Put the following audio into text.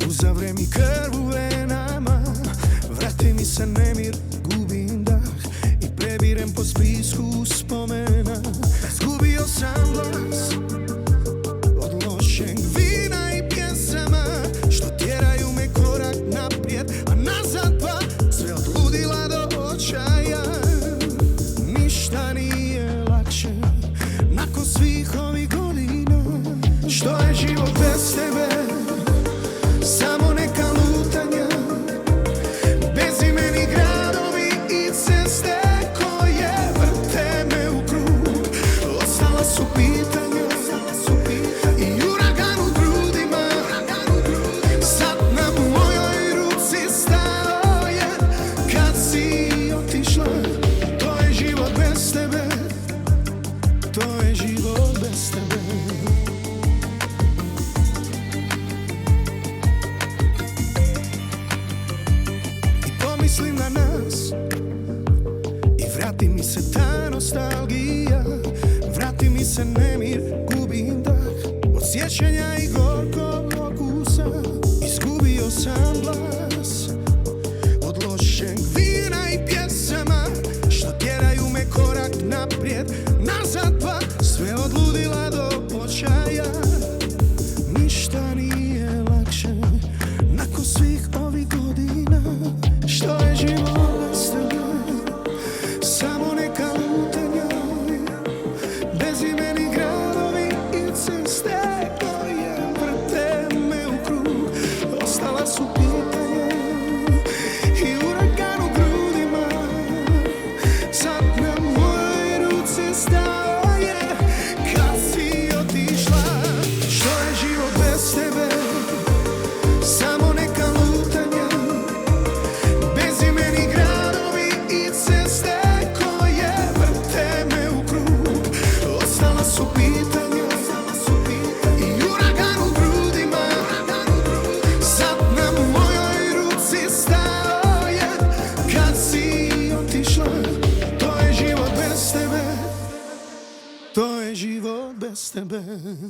Uzavre mi krv u venama, vrati mi se nemir, gubim dah i prebirem po spisku spomena. Zgubio sam glas od lošeg vina i pjesama što tjeraju me korak naprijed, a nazad pa sve od ludila do očaja. Ništa nije lakše nakon svih ovih godina. Što je život bez tebe? Samo neka lutanja, bezimeni gradovi i ceste koje vrte me u krug. Ostala su pitanja i uragan u grudima. Sad na mojoj ruci stao je kad si otišla. To je život bez tebe, to je život bez tebe. Mislim na nas i vrati mi se ta nostalgija, vrati mi se nemir, gubim dah od sjećanja i gorkog okusa. Izgubio sam glas od lošeg vina i pjesama što tjeraju me korak naprijed, nazad pa sve od ludila do očaja. Ništa nije lakše nakon svih ovih godina. Što je život bez tebe? Samo neka lutanja, bezimeni gradovi i ceste koje vrte me u krug. Ostala su pitanja i uragan u grudima. Sad na mojoj ruci stao je kad si otišla. Što je život bez tebe? Samo neka lutanja, bezimeni gradovi i ceste koje vrte me u krug. Ostala su pitanja i uragan u grudima. Sad na mojoj ruci stao je kad si otišla. To je život bez tebe, to je život bez tebe.